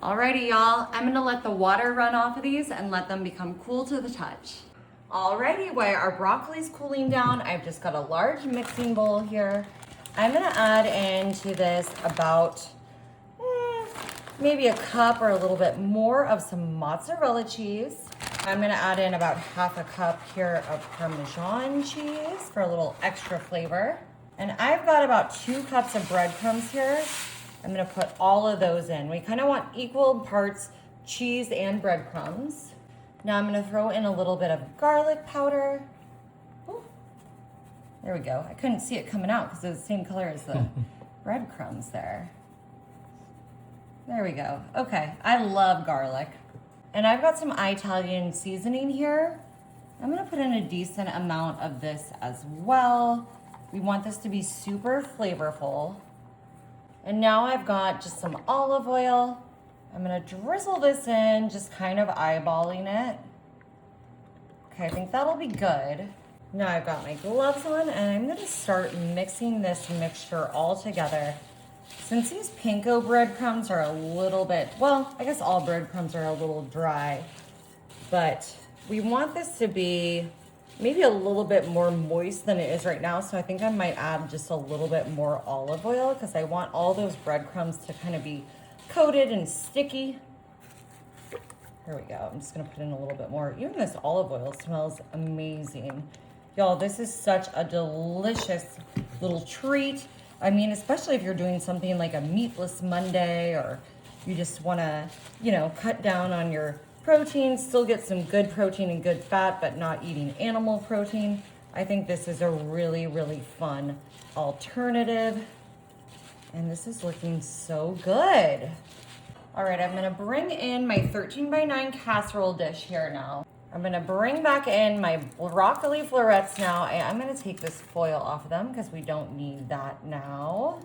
Alrighty, y'all, I'm gonna let the water run off of these and let them become cool to the touch. Alrighty, while our broccoli's cooling down, I've just got a large mixing bowl here. I'm gonna add into this about maybe a cup or a little bit more of some mozzarella cheese. I'm gonna add in about half a cup here of Parmesan cheese for a little extra flavor. And I've got about 2 cups of breadcrumbs here. I'm gonna put all of those in. We kind of want equal parts cheese and breadcrumbs. Now I'm gonna throw in a little bit of garlic powder. Ooh, there we go. I couldn't see it coming out because it was the same color as the breadcrumbs there. There we go. Okay, I love garlic. And I've got some Italian seasoning here. I'm gonna put in a decent amount of this as well. We want this to be super flavorful. And now I've got just some olive oil. I'm gonna drizzle this in, just kind of eyeballing it. Okay, I think that'll be good. Now I've got my gloves on and I'm gonna start mixing this mixture all together. Since these panko breadcrumbs are a little bit, well, I guess all breadcrumbs are a little dry, but we want this to be maybe a little bit more moist than it is right now. So I think I might add just a little bit more olive oil because I want all those breadcrumbs to kind of be coated and sticky. There we go. I'm just gonna put in a little bit more. Even this olive oil smells amazing. Y'all, this is such a delicious little treat. I mean, especially if you're doing something like a Meatless Monday or you just wanna, you know, cut down on your protein, still get some good protein and good fat, but not eating animal protein. I think this is a really, really fun alternative. And this is looking so good. All right, I'm gonna bring in my 13x9 casserole dish here now. I'm gonna bring back in my broccoli florets now. I'm gonna take this foil off of them because we don't need that now.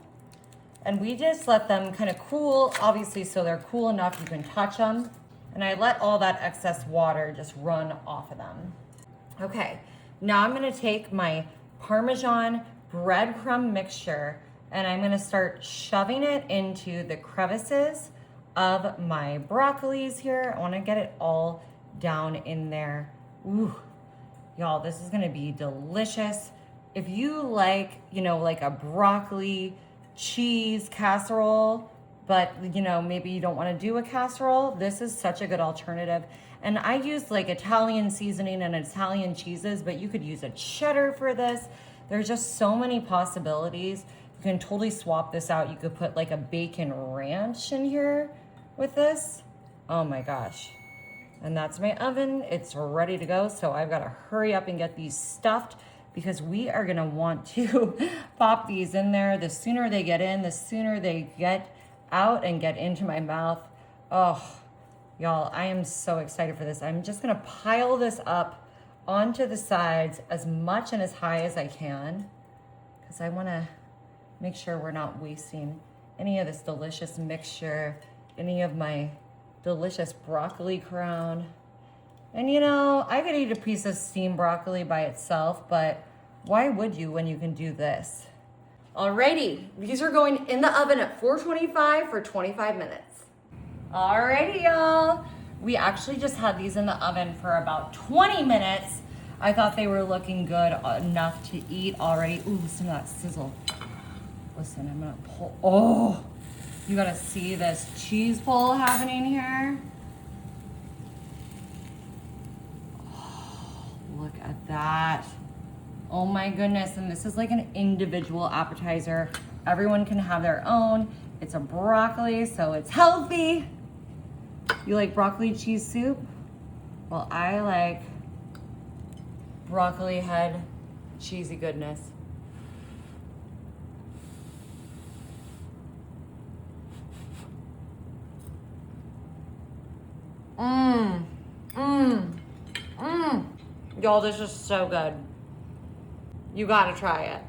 And we just let them kind of cool, obviously, so they're cool enough you can touch them. And I let all that excess water just run off of them. Okay, now I'm gonna take my Parmesan breadcrumb mixture and I'm gonna start shoving it into the crevices of my broccolis here. I wanna get it all down in there. Ooh, y'all, this is gonna be delicious. If you like, you know, like a broccoli cheese casserole, but you know, maybe you don't wanna do a casserole, this is such a good alternative. And I use like Italian seasoning and Italian cheeses, but you could use a cheddar for this. There's just so many possibilities. You can totally swap this out. You could put like a bacon ranch in here with this. Oh my gosh. And that's my oven. It's ready to go. So I've got to hurry up and get these stuffed because we are going to want to pop these in there. The sooner they get in, the sooner they get out and get into my mouth. Oh, y'all, I am so excited for this. I'm just going to pile this up onto the sides as much and as high as I can because I want to make sure we're not wasting any of this delicious mixture, any of my delicious broccoli crown. And you know, I could eat a piece of steamed broccoli by itself, but why would you when you can do this? Alrighty, these are going in the oven at 425 for 25 minutes. Alrighty, y'all. We actually just had these in the oven for about 20 minutes. I thought they were looking good enough to eat already. Ooh, listen to that sizzle. Listen, I'm gonna pull, oh, you gotta see this cheese pull happening here. Oh, look at that. Oh my goodness, and this is like an individual appetizer. Everyone can have their own. It's a broccoli, so it's healthy. You like broccoli cheese soup? Well, I like broccoli head cheesy goodness. Y'all, this is so good. You gotta try it.